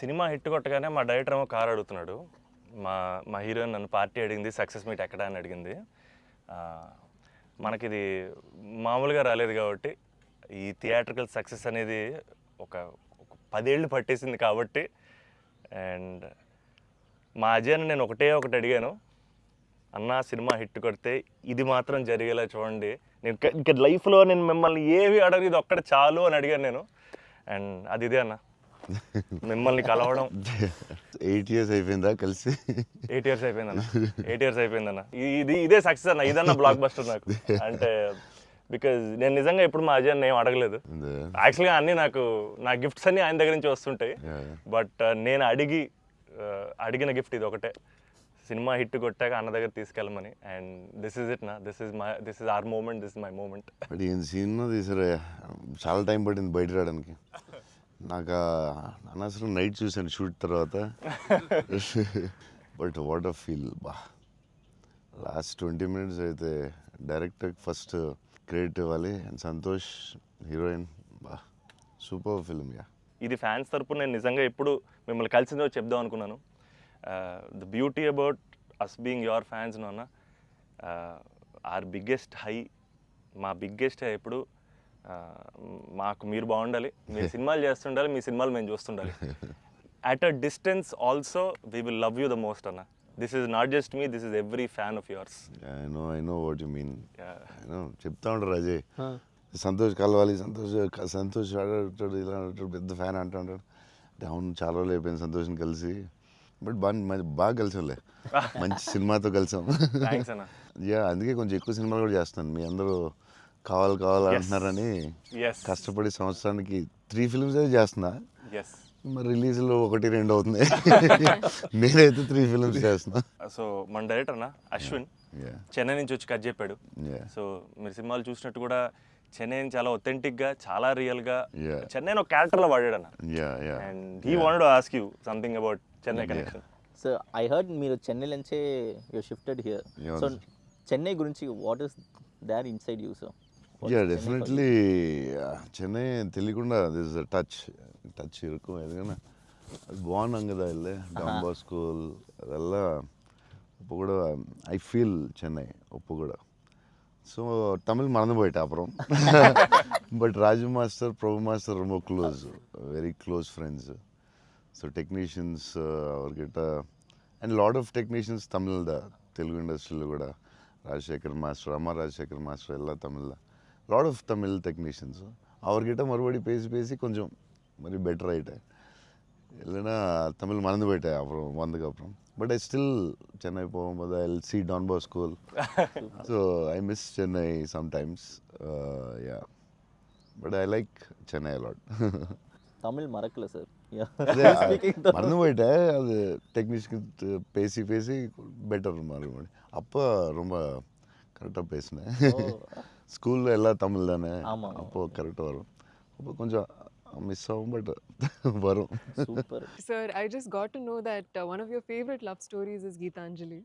Cinema hit కొట్టగానే మా director ఏమో కార్ అడుగుతున్నాడు. మా మా హీరోయిన్ నన్ను పార్టీ అడిగింది, సక్సెస్ మీట్ ఎక్కడ అని అడిగింది. మనకిది మామూలుగా రాలేదు కాబట్టి ఈ థియేట్రికల్ సక్సెస్ అనేది ఒక 10 ఏళ్ళు పట్టేసింది కాబట్టి. అండ్ మా అజయ్ని నేను ఒకటి అడిగాను, అన్న సినిమా హిట్ కొడితే ఇది మాత్రం జరిగేలా చూడండి, నేను ఇంకా లైఫ్లో నేను మిమ్మల్ని ఏవి అడగదు, ఇది ఒక్కటి చాలు అని అడిగాను నేను. అండ్ అది ఇదే అన్న, మిమ్మల్ని కలవడం. 8 years అయిపోయిందా కలిసి? 8 years అయిపోయిందన్న. 8 years అయిపోయిందన్న. ఇదే సక్సెస్ అన్న, ఇదన్న బ్లాక్ బస్టర్ నాకు. అంటే బికాజ్ నేను నిజంగా ఎప్పుడు మా అజయ్ ఏం అడగలేదు. యాక్చువల్గా అన్నీ నా గిఫ్ట్స్ అన్నీ ఆయన దగ్గర నుంచి వస్తుంటాయి. బట్ నేను అడిగిన గిఫ్ట్ ఇది ఒకటే, సినిమా హిట్ కొట్టాక అన్న దగ్గర తీసుకెళ్ళమని. అండ్ దిస్ ఇస్ ఇట్ నా, this is our moment, this is my moment. But ఈయన సినిమా తీసారా, చాలా టైం పట్టింది బయట రావడానికి. నాకు అనవసరం నైట్ చూశాను షూట్ తర్వాత. బట్ వాట్ అ ఫీల్ బా. లాస్ట్ 20 minutes అయితే డైరెక్టర్కి ఫస్ట్ క్రెడిట్ ఇవ్వాలి. అండ్ సంతోష్ హీరోయిన్, బా సూపర్ ఫిల్మ్. యా, ఇది ఫ్యాన్స్ తరపున నేను నిజంగా ఎప్పుడు మిమ్మల్ని కలిసిందో చెప్దాం అనుకున్నాను. The beauty about us being your fans అన్న, ఆర్ బిగ్గెస్ట్ హై, మా బిగ్గెస్ట్ హై ఎప్పుడు మాకు మీరు బాగుండాలి, మీరు సినిమాలు చేస్తుండాలి, మీ సినిమాలు మేము చూస్తుండాలి. At a distance also we will love you the most anna. This is not just me, this is every fan of yours. I know what you mean. చెప్తా ఉంటారు అజయ్, సంతోష్ కలవాలి, సంతోష్ ఆడాడు, ఇలా ఆడాడు, పెద్ద ఫ్యాన్ అంటాడు. అవును, చాలా రోజులు అయిపోయింది సంతోష్ని కలిసి. బట్ బాగా కలిసాంలే, మంచి సినిమాతో కలిసాం. యా, అందుకే కొంచెం ఎక్కువ సినిమాలు కూడా చేస్తాను. మీ అందరూ కావాలంటున్నారని కష్టపడి సంవత్సరానికి 3 films అయితే చేస్తున్నా. మరి రిలీజ్లో 1-2 అవుతుంది. నేనైతే 3 films చేస్తున్నా. సో మన డైరెక్టర్ అన్న అశ్విన్ చెన్నై నుంచి వచ్చి కట్ చెప్పాడు. సో మీరు సినిమాలు చూసినట్టు కూడా చెన్నైని చాలా ఒథెంటిక్గా, చాలా రియల్గా చెన్నైని ఒక క్యారెక్టర్లో వాడాడు అన్న. And he wanted to ask you something about Chennai connection. So I heard మీరు చెన్నై నుంచే you shifted here. So Chennai గురించి what is there inside you? So yeah, definitely Chennai తెలియకుండా దిస్ టచ్ ఇరుకు. ఎందుకన్నా అది బాగున్నాం కదా, వెళ్ళే డాన్ స్కూల్ ಅದೆಲ್ಲ இப்போ கூட ஐ ஃபீல் சென்னை இப்போ கூட. ஸோ தமிழ் மறந்து போயிட்டேன் அப்புறம். But Raju master, Prabhu master ரொம்ப very close friends. So technicians அவர்கிட்ட and lot of technicians Tamil Telugu ఇండస్ట్రీలో కూడా, రాజశేఖర్ మాస్టర్, అమ్మ రాజశేఖర్ మాస్టర్ ಎಲ್ಲ Tamil, lot of Tamil technicians அவர்கிட்ட மறுபடி பேசி கொஞ்சம் మరి బెటర్ అయితే இல்லைன்னா தமிழ் மறந்து போயிட்டேன் அப்புறம் வந்ததுக்கு அப்புறம். பட் ஐ ஸ்டில் சென்னை போகும்போது I will see Don school. So I miss Chennai sometimes. Yeah, but I like Chennai a lot. Tamil மறக்கல சார், மறந்து போயிட்டேன். அது டெக்னீஷியன் பேசி பெட்டர் மறுபடி. அப்போ ரொம்ப கரெக்டாக பேசினேன். ஸ்கூலில் எல்லாம் தமிழ் தானே, அப்போது கரெக்டாக வரும். அப்போ கொஞ்சம் மிஸ் ஆகும், பட் வரும். Super. Sir, I just got to know that one of your favorite love stories is Geetanjali.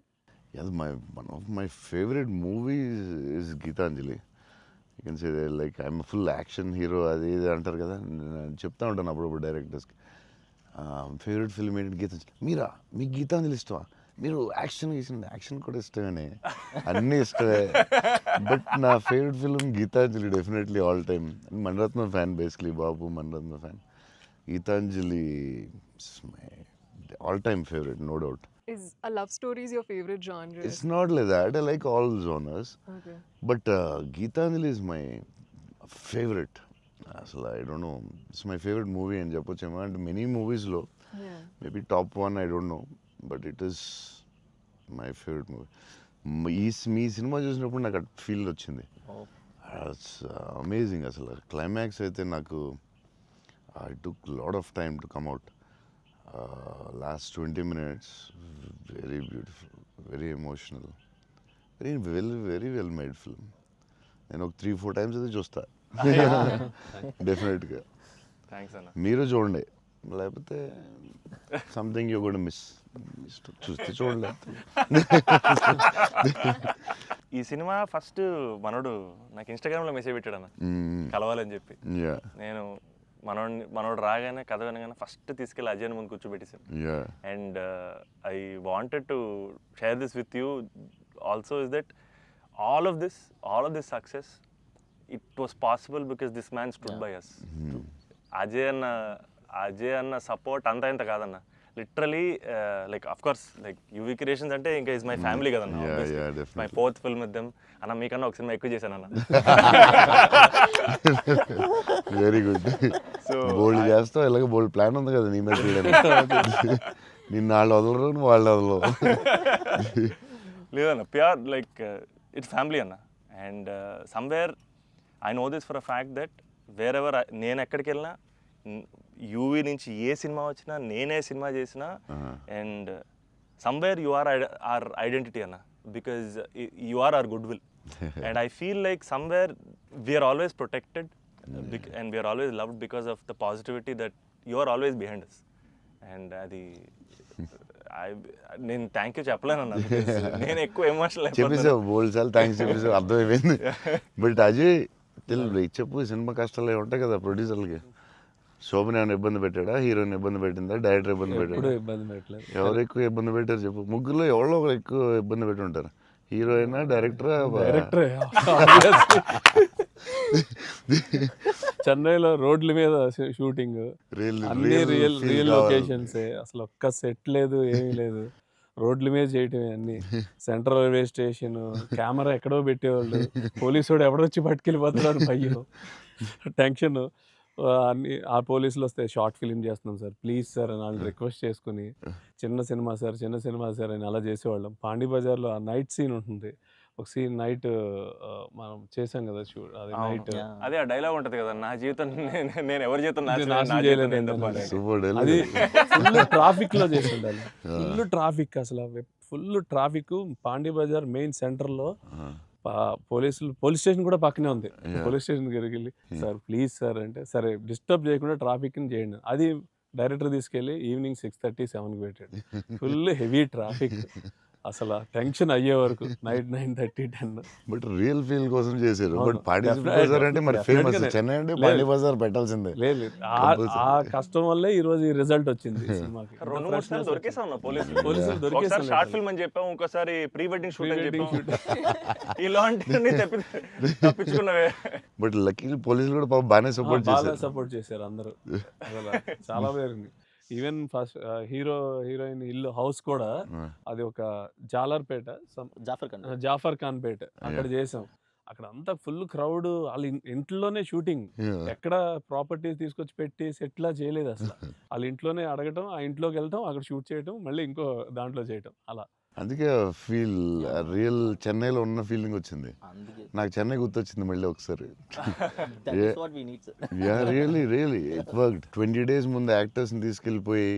Yeah, one of my favorite movies is Geetanjali. You can say that, like, I'm a full action hero. అది ఇది అంటారు కదా, నేను చెప్తా ఉంటాను అప్పుడప్పుడు డైరెక్టర్స్కి. Favourite film ఏంటి? గీతాంజలి. మీకు గీతాంజలి ఇష్టమా? మీరు యాక్షన్ కూడా ఇష్టమేనే, అన్నీ ఇష్టమే. బట్ నా favourite film Gitanjali, definitely all time. Mani Ratnam fan, basically బాబు Mani Ratnam fan. Gitanjali my all time favourite, no doubt. Is a love story is your favorite genre? It's not like that. I like all genres. Okay. But Geetanjali is my favorite. So I don't know. It's my favorite movie in Japochema. And many movies low. Yeah. Maybe top 1, I don't know. But it is my favorite movie. Me cinema చూసినప్పుడు నాకు at feel వచ్చింది. It's amazing. అసలు climax అయితే నాకు I took lot of time to come out. Last 20 minutes, very beautiful, very emotional, very well made film. నేను ఒక 3-4 times అయితే చూస్తా డెఫినెట్గా. థ్యాంక్స్ అన్న. మీరు చూడండి, లేకపోతే సంథింగ్ యూ గోనా మిస్. చూస్తే చూడండి. ఈ సినిమా ఫస్ట్ మనోడు నాకు ఇన్స్టాగ్రామ్లో మెసేజ్ పెట్టాడు అన్న, కలవాలని చెప్పి. నేను మనోడు రాగానే కథ వినగానే ఫస్ట్ తీసుకెళ్ళి అజయ్ ముందు కూర్చోబెట్టేసాను. Yeah. And I wanted to share this with you also is that all of this success, it was possible because this man stood by us. Ajay అన్న సపోర్ట్ అంతా ఇంత కాదన్న, literally like of course like UV creations అంటే ఇంకా is my family కదన్న. My 4th film with them అన్న. మీకన్నా ఒక సినిమా ఎక్కువ చేశాను అన్న. Very good. సో బోల్డ్ చేస్తావు, ఇలాగ బోల్డ్ ప్లాన్ ఉంది కదా నీ మీద నిన్ను వాళ్ళు వదలరు, నువ్వు వాళ్ళు వదలవు. లేదన్న, ప్యూర్ లైక్ ఇట్స్ ఫ్యామిలీ అన్న. And somewhere I know this for a fact that wear ever నేను ఎక్కడికి వెళ్ళినా, యూవీ నుంచి ఏ సినిమా వచ్చినా, నేనే సినిమా చేసినా, and somewhere you are our identity అన్న, because you are our good will. And I feel like somewhere we are always protected and we are always loved because of the positivity that you are always behind us. And అది నేను thank you చెప్పలేను అన్న, నేను ఎక్కువ emotional చెప్పేసావు బోల్డ్ సార్లు thanks చెప్పేసావు, అర్థమైపోయింది. But Ajay తెలియదు చెప్పు, సినిమా కష్టాలు ఏమి ఉంటాయి కదా ప్రొడ్యూసర్లకి. శోభన్ ఏమైనా ఇబ్బంది పెట్టాడా, హీరోయిన్ ఇబ్బంది పెట్టిందా, డైరెక్టర్ ఇబ్బంది పెట్టాడా? ఎవరు ఎక్కువ ఇబ్బంది పెట్టారు చెప్పు? ముగ్గురులో ఎవరో ఒకరు ఎక్కువ ఇబ్బంది పెట్టి ఉంటారు, హీరోయినా డైరెక్టరా? చెన్నైలో రోడ్ల మీద షూటింగ్, అన్ని రియల్ లొకేషన్స్, అసలు ఒక్క సెట్ లేదు, ఏమీ లేదు, రోడ్ల మీద చేయటమే అన్ని. సెంట్రల్ రైల్వే స్టేషన్, కెమెరా ఎక్కడో పెట్టేవాళ్ళు, పోలీసు వాడు ఎవడొచ్చి పట్టుకెళ్ళిపోతున్నాడు, భయ్యం, టెన్షన్. అన్ని ఆ పోలీసులు వస్తే షార్ట్ ఫిలిం చేస్తున్నాం సార్ ప్లీజ్ సార్ అని వాళ్ళు రిక్వెస్ట్ చేసుకుని, చిన్న సినిమా సార్ అని అలా చేసేవాళ్ళం. పాండి బజార్లో ఆ నైట్ సీన్ ఉంటుంది, ఒక సీన్ నైట్ మనం చేసాం కదా షూట్, అది నైట్, అదే ఆ డైలాగ్ ఉంటుంది కదా, నా జీవితం నేను ఎవరి జీవితం నాశనం చేయలేదు, అది ఫుల్ ట్రాఫిక్ లో చేసి ఉండాలి. ఫుల్ ట్రాఫిక్, అసలు full traffic. Pondy Bazaar main centre లో పోలీస్ స్టేషన్ కూడా పక్కనే ఉంది. పోలీస్ స్టేషన్ దగ్గరికి వెళ్ళి సార్ ప్లీజ్ సార్ అంటే, సరే డిస్టర్బ్ చేయకుండా ట్రాఫిక్ ని చేయండి. అది డైరెక్టర్ తీసుకెళ్ళి ఈవినింగ్ 6:30, 7కి పెట్టాడు. ఫుల్ హెవీ ట్రాఫిక్, అసలు టెన్షన్ అయ్యే వరకు నైట్ 9:30, 10. బట్ రియల్ ఫీల్ కోసం చేశారు. బట్ పాండి బజార్ అంటే మరి ఫేమస్, చెన్నై అంటే పాండి బజార్ పెట్టాల్సిందే. లేదు, ఆ కష్టం వల్లే ఈ రోజు ఈ రిజల్ట్ వచ్చింది సినిమాకి. 2-3 సార్లు దొరికేసాం పోలీసులు దొరికేసాం. షార్ట్ ఫిల్మ్ అని చెప్పాం, ఇంకోసారి ప్రీ వెడ్డింగ్ షూట్ అని చెప్పాం, ఇలాంటివన్నీ తప్పించుకున్నవే. బట్ లక్కీ పోలీసులు కూడా పాపం బాగానే సపోర్ట్ చేశారు అందరూ, అసలు చాలా పేరు. ఈవెన్ ఫస్ట్ హీరోయిన్ ఇల్లు హౌస్ కూడా అది ఒక జాలర్పేట, జాఫర్ ఖాన్ పేట, అక్కడ చేసాం. అక్కడ అంతా ఫుల్ క్రౌడ్, వాళ్ళ ఇంట్లోనే షూటింగ్, ఎక్కడ ప్రాపర్టీస్ తీసుకొచ్చి పెట్టి సెట్లా చేయలేదు అసలు. వాళ్ళ ఇంట్లోనే అడగటం, ఆ ఇంట్లోకి వెళ్ళటం, అక్కడ షూట్ చేయటం, మళ్ళీ ఇంకో దాంట్లో చేయటం, అలా. అందుకే ఫీల్ రియల్ చెన్నైలో ఉన్న ఫీలింగ్ వచ్చింది నాకు. చెన్నై గుర్తొచ్చింది మళ్ళీ ఒకసారి. Really it worked. 20 days ముందు యాక్టర్స్ని తీసుకెళ్ళిపోయి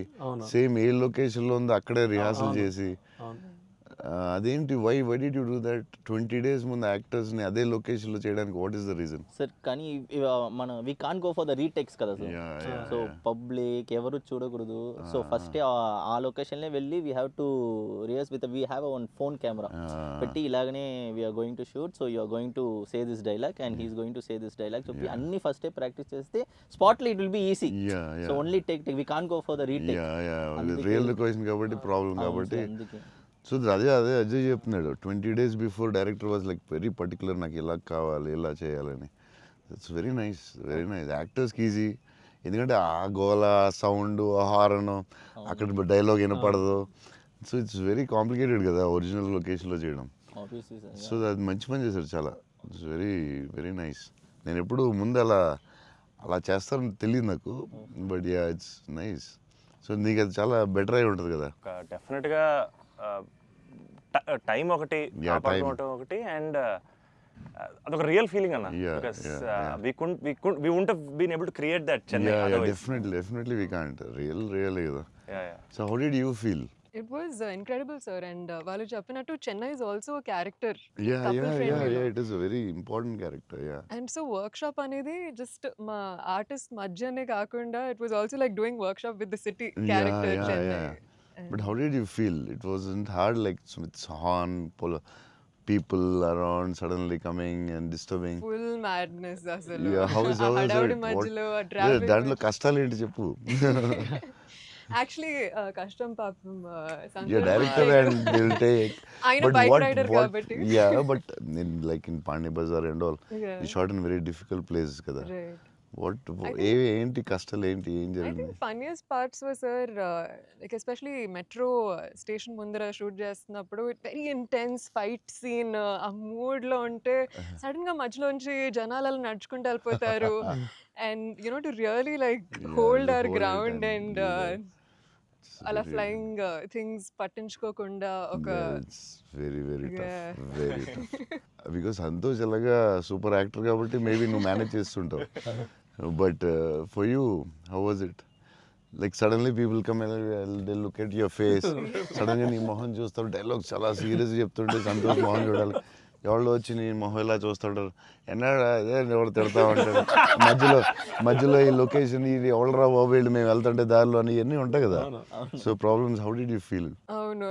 సేమ్ ఏ లొకేషన్లో ఉందో అక్కడే రిహార్సల్ చేసి, అదేంటి why did you do that? 20 days ముందు యాక్టర్స్ని అదే లొకేషన్లో చేయడానికి what is the reason? Sir కానీ మన we can't go for the retakes కదా సార్. సో పబ్లిక్ ఎవరు చూడకూడదు. సో ఫస్ట్ ఆ లొకేషన్లే వెళ్ళి we have to rehearse with we have one phone camera పెట్టి, ఇలాగనే we are going to shoot, so you are going to say this dialogue and he's going to say this dialogue. So అన్ని ఫస్టే practice చేస్తే స్పాట్లో it will be easy. So only take we can't go for the retake. Real location కాబట్టి problem కాబట్టి. So అదే అజయ్ చెప్తున్నాడు, 20 days before director was like very particular, నాకు ఇలా కావాలి, ఇలా చేయాలని. ఇట్స్ వెరీ నైస్ యాక్టర్స్కి ఈజీ, ఎందుకంటే ఆ గోల, సౌండ్, హారన్, అక్కడ డైలాగ్ వినపడదు. సో ఇట్స్ వెరీ కాంప్లికేటెడ్ కదా ఒరిజినల్ లొకేషన్లో చేయడం. సో అది మంచి పని చేశారు చాలా. It's very nice. నేను ఎప్పుడు ముందు అలా చేస్తారని తెలియదు నాకు, but yeah it's nice. So నీకు అది చాలా బెటర్ అయి ఉంటుంది కదా. డెఫినెట్గా టైం ఒకటి, ఒకటి, అండ్ అదొక రియల్ ఫీలింగ్ అన్న. Because we wouldn't have been able to create that Chennai otherwise. Definitely we can't. Really కదా. So how did you feel? It was incredible, sir. And వాళ్ళు చెప్పినట్టు Chennai is also a character. Yeah, it is a very important character. And so workshop అనేది just మా artist మధ్యనే కాకుండా it was also like doing workshop with the city character Chennai. But how did you feel? It wasn't hard, like with horn, people around suddenly coming and disturbing. Full madness అసలు. Yeah, how is ఆ it? హడావుడి What- మధ్యలో ఆ Yeah, traffic దాంట్లో కష్టాలు ఏంటి చెప్పు. Actually కష్టం పాపం Yeah, director and they'll take. ఆయన But bike what, rider what, కాబట్టి. yeah, but in like in Pani Bazaar and all, Yeah. you shot in very difficult places కదా. Right. What, ఏంటి కష్టాలు ఏంటి, ఏం I జరిగింది? think funniest parts were, sir, like especially metro station ముందర షూట్ చేస్తున్నప్పుడు వెరీ ఇంటెన్స్ ఫైట్ సీన్ ఆ మూడ్ లో ఉంటే సడన్ గా మధ్యలోంచి జనాలు అలా నడుచుకుంటూ వెళ్ళిపోతారు and you know to really like Yeah, hold to our hold it ground and and do that. It's అలా very- ఫ్లయింగ్ థింగ్స్ పట్టించుకోకుండా ఒక Yeah, it's very very Yeah. tough, very tough. Because Santosh ఎలాగా సూపర్ యాక్టర్ కాబట్టి maybe నువ్వు manage చేస్తుంటావు. But for you how was it? Like suddenly people come they look at your face, సడన్గా నీ మొహం చూస్తారు, డైలాగ్ చాలా సీరియస్ చెప్తుంటే సంతోష్ మొహం చూడాలి. ఎవరో వచ్చి నీ మొహం ఇలా చూస్తుంటారు, ఎన్నాడు అదే ఎవరు తిడతా ఉంటారు, మధ్యలో ఈ లొకేషన్ ఇది ఎవడరా బాబు వీళ్ళు మేము వెళ్తుంటే దారిలో అని ఇవన్నీ ఉంటాయి కదా. So problems, how did you feel? అవును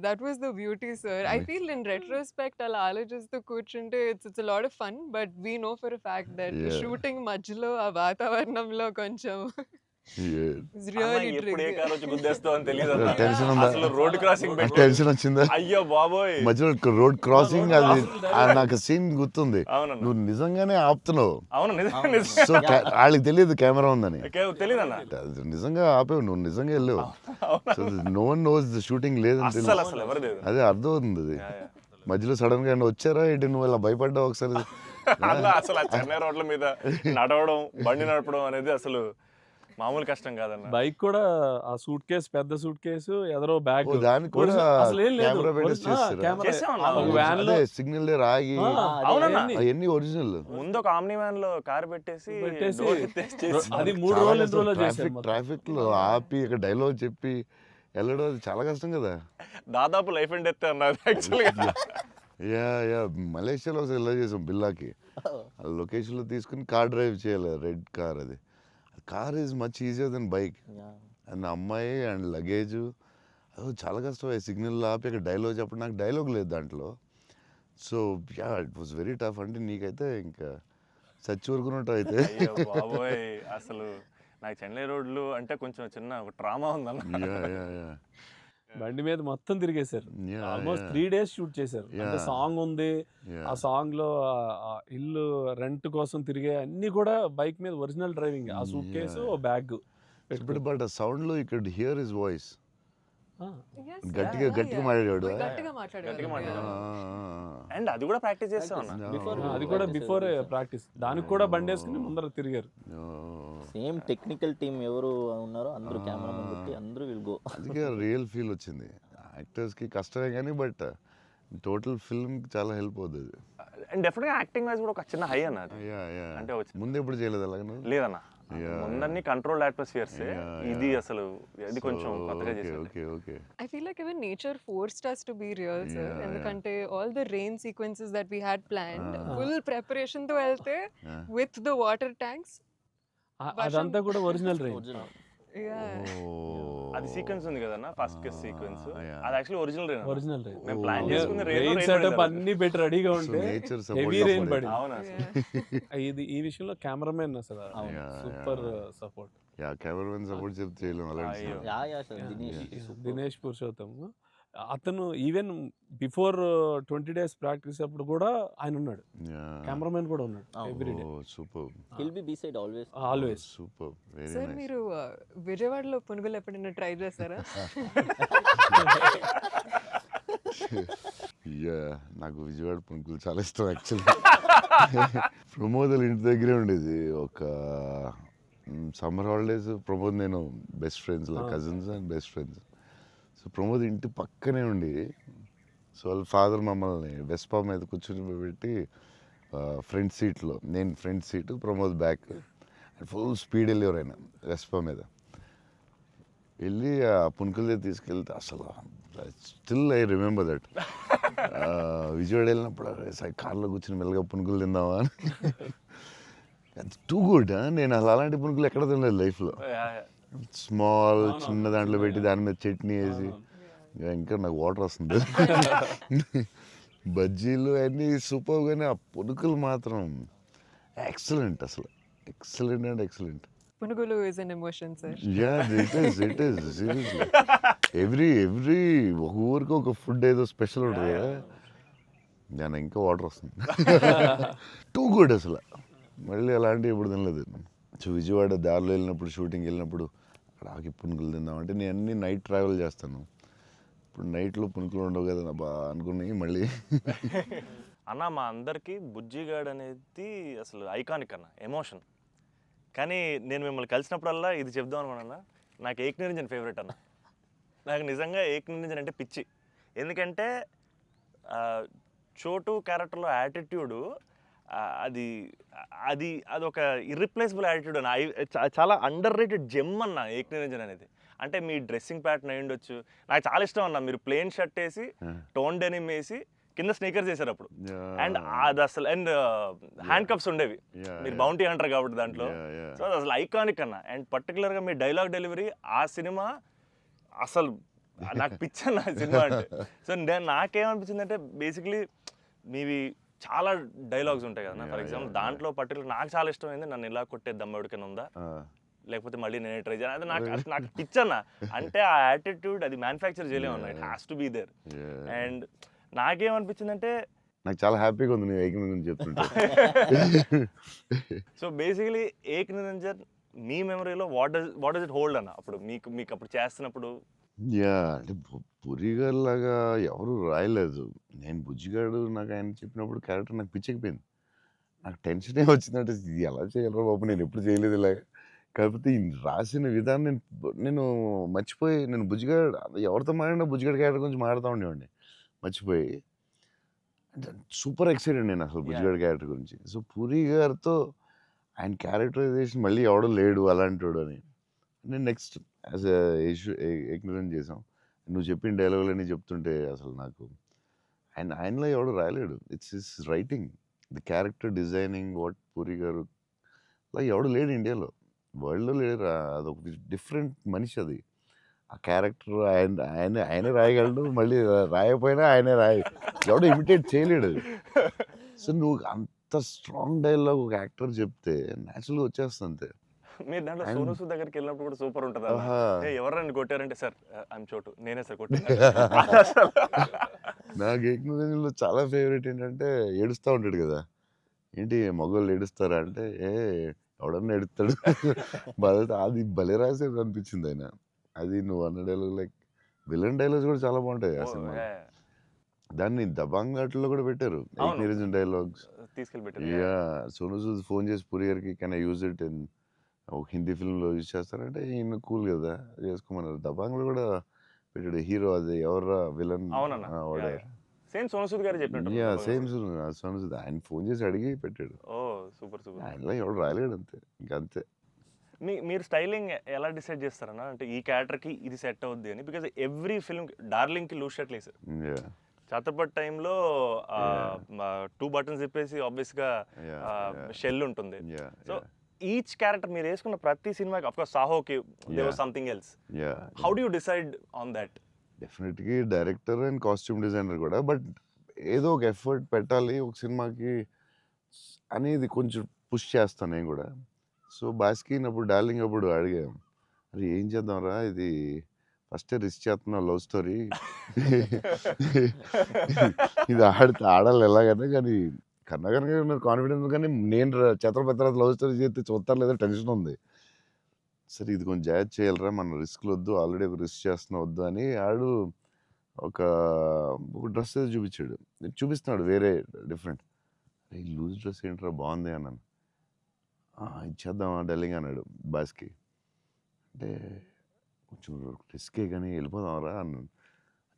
that was the beauty sir. I feel in retrospect అలా ఆలోచిస్తూ కూర్చుంటే it's a lot of fun but we know for a fact that Yeah. Shooting మధ్యలో ఆ వాతావరణంలో కొంచెం ఇట్స్ రియల్లీ ఎప్పుడు ఏ car వచ్చి గుద్దేస్తావు అని తెలియదు Tension ఉందా? అసలు రోడ్ క్రాసింగ్ పెట్టి టెన్షన్ వచ్చిందా? అయ్యో బాబోయ్. మధ్యలో రోడ్ క్రాసింగ్ అది నాకు సీన్ గుర్తుంది. అవునన్నా. నువ్వు నిజంగానే ఆపుతున్నావు. అవును నిజం సో వాళ్ళకి తెలియదు కెమెరా ఉందని. తెలీదన్న అది నిజంగా ఆపేవు, నువ్వు నిజంగా వెళ్ళావు. So no one knows the shooting లేదని అస్సలు తెలియదు. అసలు ఎవరు లేదు. అదే అర్థం అవుతుంది అది. మధ్యలో సడన్ గా ఏమన్నా వచ్చారా ఏంటి, నువ్వు ఇలా భయపడ్డావు ఒకసారి? అలా అసలు ఆ చెన్నై రోడ్ల మీద నడవడం బండి నడపడం అనేది అసలు మామూలు కష్టం కాదన్న. బైక్ కూడా ఆ సూట్ కేసు, పెద్ద సూట్ కేసు, ఎదరో బ్యాగ్, ఓ, దానికి కూడా అసలు ఏం లేదు. కెమెరా పెట్టేసి చేస్తారా? చేసామన్నా. ఒక వ్యాన్ లో అదే సిగ్నల్ దగ్గర ఆగి అవునన్నా. అవన్నీ ఒరిజినల్. ముందు ఒక ఆమ్ని వ్యాన్ లో కార్ పెట్టేసి పెట్టేసి door ఎత్తేసి చేసి అది 3 రోజులు 2 రోజులు చేశారు మొత్తం. ట్రాఫిక్ లో ఆపి ఒక డైలాగ్ చెప్పి వెళ్ళడం అది చాలా కష్టం కదా. దాదాపు లైఫ్ అండ్ డెత్ అన్నది యాక్చువల్గా. యా మలేషియాలో ఒకసారి ఇలా చేసాం బిల్లాకి. ఆ లొకేషన్లో తీసుకుని కార్ డ్రైవ్ చేయాలి, రెడ్ కార్. అది car is much easier than bike. And అమ్మాయి అండ్ లగేజ్ అది చాలా కష్టం. సిగ్నల్ ఆపి అక్కడ డైలాగ్ చెప్పడం, నాకు డైలాగ్ లేదు దాంట్లో. So yeah it was very tough. అంటే నీకైతే ఇంకా చచ్చి ఊరుకున్నట్టు అయితే. అయ్యో బాబోయ్, అసలు నాకు చెన్నై రోడ్లు అంటే కొంచెం చిన్న ఒక ట్రామా ఉందన్న. యా బండి మీద మొత్తం తిరిగేశారు. Yeah, almost yeah. 3 days shoot చేశారు. అంటే Yeah. సాంగ్ ఉంది, ఆ సాంగ్ లో ఆ ఇల్లు రెంట్ కోసం తిరిగే అన్ని కూడా బైక్ మీద ఒరిజినల్ డ్రైవింగ్. ఆ సూట్ కేసు, బ్యాగ్ బట్ ఆ సౌండ్ లో you could hear his voice. Yes, గట్టిగా yeah, గట్టిగా yeah. మాట్లాడాడు. గట్టిగా మాట్లాడారు. అండ్ అది కూడా ప్రాక్టీస్ చేస్తా ఉన్నా. అది కూడా బిఫోర్ ప్రాక్టీస్. దానికి కూడా బండి వేసుకుని ముందర తిరిగారు. సేమ్ టెక్నికల్ టీమ్ ఎవరు ఉన్నారో అందరూ కెమెరామెన్ పెట్టి అందరూ విల్ గో. అందుకే రియల్ ఫీల్ వచ్చింది. యాక్టర్స్కి కష్టమే కానీ బట్ టోటల్ ఫిల్మ్కి చాలా హెల్ప్ అవుతుంది. అండ్ డెఫినెట్గా యాక్టింగ్ వైజ్ కూడా ఒక చిన్న హై అన్న అది. అంటే ముందు ఎప్పుడు చేయలేదు అలాగే? లేదన్న, ముందన్ని కంట్రోల్డ్ అట్మాస్ఫియర్స్. ఇది అసలు ఇది కొంచెం కొత్తగా చేశారు. Okay I feel like even nature forced us to be real, sir. Yeah, ఎందుకంటే all the rain sequences that we had planned, full preparation తో వెళ్తే with the water tanks. అదంతా కూడా ఒరిజినల్ రైన్. Yeah. అది సీక్వెన్స్ ఉంది కదన్న, first kiss sequence. అది actually original rain. Original rain. మేము ప్లాన్ చేసుకున్న రెయిన్ సెటప్ అన్ని పెట్టి రెడీగా ఉంటే నేచర్ హెవీ రెయిన్ పడింది. అవునా ఇది ఈ విషయంలో కెమెరామెన్ అసలు super support. Yeah cameraman support చెప్తే చేయలేము అలాంటి. యా సార్ దినేష్ పురుషోత్తం అతను ఈవెన్ బిఫోర్ 20 days ప్రాక్టీస్ అప్పుడు కూడా ఆయన ఉన్నాడు. కెమెరామెన్ కూడా ఉన్నాడు every day. Super will be beside always. Always. Super very sir nice. మీరు విజయవాడలో పునుగులు ఎప్పుడైనా ట్రై చేస్తారా? యా నాకు విజయవాడ పునుకులు చాలా ఇష్టం యాక్చువల్లీ. ప్రమోద్ ఇంటి దగ్గరే ఉండేది. ఒక సమ్మర్ హాలిడేస్ ప్రమోద్ నేను best friends, cousins and best friends. So Pramod ఇంటి పక్కనే ఉండి, సో వాళ్ళ ఫాదర్ మమ్మల్ని వెస్పా మీద కూర్చొని పెట్టి ఫ్రంట్ సీట్లో, నేను front seat, Pramod back, full speed వెళ్ళేవారు ఆయన వెస్పా మీద. వెళ్ళి ఆ పునుకుల దగ్గర తీసుకెళ్తే అసలు still I remember that. Vijayawada వెళ్ళినప్పుడు కార్లో కూర్చొని మెల్లగా పునుకులు తిందామా అని. Too good. నేను అసలు అలాంటి పునుకులు ఎక్కడ తినలేదు లైఫ్లో. స్మాల్ చిన్న దాంట్లో పెట్టి దాని మీద చట్నీ వేసి, ఇంకా నాకు వాటర్ వస్తుంది. బజ్జీలు అన్నీ సూపర్, కానీ ఆ పునుకులు మాత్రం ఎక్సలెంట్, అసలు ఎక్సలెంట్ అండ్ ఎక్సలెంట్. పునుగులు is an emotion sir. It is seriously every ఒక ఊరికి ఒక ఫుడ్ ఏదో స్పెషల్ ఉంటుంది కదా, నేను ఇంకా వాటర్ వస్తుంది. టూ గుడ్ అసలు. మళ్ళీ అలాంటివి ఇప్పుడు తినలేదు. సో విజయవాడ దారిలో వెళ్ళినప్పుడు, షూటింగ్ వెళ్ళినప్పుడు అక్కడ ఆకి పునుకులు తిందామంటే నేను అన్ని నైట్ ట్రావెల్ చేస్తాను. ఇప్పుడు నైట్లో పునుకులు ఉండవు కదా బా అనుకుని మళ్ళీ. అన్న మా అందరికీ బుజ్జిగాడ్ అనేది అసలు ఐకానిక్ అన్న, ఎమోషన్. కానీ నేను మిమ్మల్ని కలిసినప్పుడల్లా ఇది చెప్దాం అనుకున్నా, నాకు ఏక్ నిరంజన్ ఫేవరెట్ అన్న. నాకు నిజంగా ఏక్ నిరంజన్ అంటే పిచ్చి. ఎందుకంటే చోటు క్యారెక్టర్లో యాటిట్యూడు అది అది అదొక ఇర్రిప్లేసబుల్ యాటిట్యూడ్ అన్న. చాలా అండర్ రేటెడ్ జెమ్ అన్న ఏక్ నిరంజన్ అనేది. అంటే మీ డ్రెస్సింగ్ ప్యాటర్న్ అయి ఉండొచ్చు, నాకు చాలా ఇష్టం అన్న. మీరు ప్లెయిన్ షర్ట్ వేసి టోన్ డెనిమ్ వేసి కింద స్నీకర్స్ చేశారు అప్పుడు, అండ్ అది అసలు, అండ్ హ్యాండ్ కప్స్ ఉండేవి. మీరు బౌంటీ అంటారు కాబట్టి దాంట్లో. సో అది అసలు ఐకానిక్ అన్న. అండ్ పర్టికులర్గా మీ డైలాగ్ డెలివరీ ఆ సినిమా అసలు నాకు పిచ్చన్న సినిమా అంటే. సో నాకేమనిపించింది అంటే బేసిక్లీ మీవి చాలా డైలాగ్స్ ఉంటాయి కదా. ఫర్ ఎగ్జాంపుల్ దాంట్లో పర్టికులర్ నాకు చాలా ఇష్టమైంది, నన్ను ఇలా కొట్టే దమ్మడికైనా ఉందా, లేకపోతే మళ్ళీ నేనే ట్రై చేయాలి, అది నాకు పిచ్చన్న. అంటే ఆ యాటిట్యూడ్ అది మ్యానుఫ్యాక్చర్ చేయలేమన్నా, it has to be there. And నాకేమనిపించిందంటే నాకు చాలా హ్యాపీగా ఉంది నేను ఏక్ నిరంజన్ చెప్తుంటే. సో బేసికలీ ఏక్ నిరంజన్ మీ మెమరీలో వాట్ డస్ ఇట్ హోల్డ్ అన్న అప్పుడు మీకు అప్పుడు చేస్తున్నప్పుడు? అంటే పురిగారు లాగా ఎవరు రాయలేదు. నేను బుజ్జిగాడు నాకు ఆయన చెప్పినప్పుడు క్యారెక్టర్ నాకు పిచ్చెక్కిపోయింది. నాకు టెన్షనే వచ్చిందంటే ఇది ఎలా చేయాలరా బాబు, నేను ఎప్పుడు చేయలేదు ఇలాగా. కాకపోతే ఈ రాసిన విధానం నేను మర్చిపోయి, నేను బుజ్జిగాడు ఎవరితో మాట్లాడినా బుజ్జిగాడు క్యారెక్టర్ గురించి మాట్లాడుతూ ఉండేవాడిని మర్చిపోయి. అంటే సూపర్ ఎక్సైటెడ్ నేను అసలు బుజ్జిగాడు క్యారెక్టర్ గురించి. సో పూరి గారితో ఆయన క్యారెక్టరైజేషన్ మళ్ళీ ఎవడో లేడు అలాంటి అని నేను నెక్స్ట్ యాజ్ ఎగ్నరెంట్ చేసాం. నువ్వు చెప్పిన డైలాగులన్నీ చెప్తుంటే అసలు నాకు ఆయనలో ఎవడు రాయలేడు. It's his writing, the character designing, what Puri garu అలా ఎవడు లేడు ఇండియాలో, వరల్డ్లో లేడు. అదొక డిఫరెంట్ మనిషి అది. ఆ క్యారెక్టర్ ఆయనే రాయగలడు, మళ్ళీ రాయకపోయినా ఆయనే ఎవడో ఇమిటేట్ చేయలేడు అది. సో నువ్వు అంత స్ట్రాంగ్ డైలాగ్ ఒక యాక్టర్ చెప్తే న్యాచురల్గా వచ్చేస్తుంది అంతే. మీరు దాంట్లో సోను సూద్ దగ్గరికి వెళ్ళినప్పుడు కూడా సూపర్ ఉంటుంది. ఎవరైనా కొట్టారంటే సార్ ఐఎమ్ చోటు, నేనే సార్ కొట్టాను. నాకు ఏకనిరంజన్లో చాలా ఫేవరెట్ ఏంటంటే ఏడుస్తూ ఉంటాడు కదా, ఏంటి మగవాళ్ళు ఏడుస్తారా అంటే ఎవడన్నా ఏడుస్తాడు బాధ. అది భలే రాసేది అనిపించింది ఆయన. అది నువ్వు అన్న డైలాగ్ లైక్ విలన్ డైలాగ్స్ కూడా చాలా బాగుంటాయి ఆ సినిమా. దాన్ని దబాంగ్ ఆటల్లో కూడా పెట్టారు నిరంజన్ డైలాగ్స్ తీసుకెళ్ళి. సోను సూద్ ఫోన్ చేసి పూరి గారికి can I use it in ఒక హిందీ ఫిల్మ్లో యూజ్ చేస్తారంటే ఈయన కూల్ కదా చేసుకోమన్నారు. దబాంగ్లో కూడా పెట్టాడు హీరో, అది ఎవరా విలన్ సేమ్ సోను సూద్ గారు చెప్పినట్టు. సేమ్ సోను సూద్ ఆయన ఫోన్ చేసి అడిగి పెట్టాడు. Super super. ఆయనలో ఎవడు రాయలేడు అంతే, ఇంకా అంతే. మీరు స్టైలింగ్ ఎలా డిసైడ్ చేస్తారన్నా, అంటే ఈ క్యారెక్టర్కి ఇది సెట్ అవుద్ది అని? బికాజ్ ఎవ్రీ ఫిల్మ్ డార్లింగ్కి లూజ్ షర్ట్ వేసారు, ఛత్రపతి టైంలో 2 బటన్స్ చెప్పేసి ఆబ్వియస్గా షెల్ ఉంటుంది. సో ఈచ్ క్యారెక్టర్ మీరు వేసుకున్న ప్రతి సినిమాకి, ఆఫ్ కోర్స్ సాహోకి there was something else. How do you decide on that? డెఫినెట్గా డైరెక్టర్ అండ్ కాస్ట్యూమ్ డిజైనర్ కూడా, బట్ ఏదో ఒక ఎఫర్ట్ పెట్టాలి ఒక సినిమాకి అనేది కొంచెం పుష్ చేస్తాను నేను కూడా. సో బాస్కిన్ అప్పుడు డార్లింగ్ అప్పుడు అడిగాం, అరే ఏం చేద్దాంరా, ఇది ఫస్ట్ రిస్క్ చేస్తున్నావు లవ్ స్టోరీ, ఇది ఆడాలి ఎలాగైనా, కానీ కన్నగారు నాకు కాన్ఫిడెన్స్, కానీ నేను ఛత్రపతి తర్వాత లవ్ స్టోరీ చేస్తే చూస్తారు లేదా టెన్షన్ ఉంది. సరే ఇది కొంచెం జాగ్రత్త చేయాలరా, మన రిస్క్లు వద్దు, ఆల్రెడీ ఒక రిస్క్ చేస్తున్నా వద్దు అని ఆడు ఒక డ్రెస్ ఏదో చూపించాడు, చూపిస్తున్నాడు వేరే డిఫరెంట్. ఈ లూజ్ డ్రెస్ ఏంట్రా బాగుంది అన్నాను. ఇచ్చేద్దామా డార్లింగ్ అన్నాడు బాస్కి. అంటే కొంచెం రిస్కే కానీ వెళ్ళిపోదాంరా అన్నాను.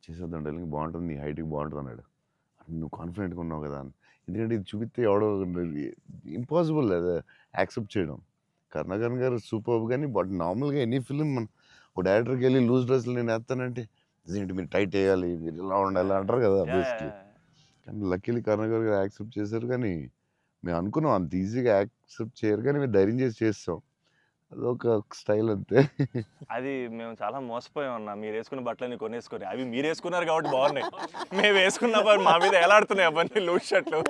చేసేద్దాం డార్లింగ్, బాగుంటుంది, నీ హైట్కి బాగుంటుంది అన్నాడు. నువ్వు కాన్ఫిడెంట్గా ఉన్నావు కదా అని. ఎందుకంటే ఇది చూపిస్తే ఎవడో ఇంపాసిబుల్ అది యాక్సెప్ట్ చేయడం. కరుణాకరన్ గారు సూపర్, కానీ బట్ నార్మల్గా ఎనీ ఫిలిం మన ఒక డైరెక్టర్కి వెళ్ళి లూజ్ డ్రెస్లు నేను వేస్తానంటే ఇదేంటి మీరు టైట్ వేయాలి, మీరు ఇలా ఉండాలి అంటారు కదా బేసిక్లీ. కానీ లక్కీలీ కరుణాకర్ గారు యాక్సెప్ట్ చేశారు. కానీ మేము అనుకున్నాం అంత ఈజీగా యాక్సెప్ట్ చేయరు, కానీ మేము ధైర్యం చేసి చేస్తాం. అదొక స్టైల్ అంతే. అది మేము చాలా మోసపోయాం అన్న. మీరు వేసుకున్న బట్టలన్నీ కొనేసుకొని అవి మీరు వేసుకున్నారు కాబట్టి బాగున్నాయి. మేము వేసుకున్న మా మీద ఎలాడుతున్నాయి అవన్నీ లూజ్ షర్ట్లు.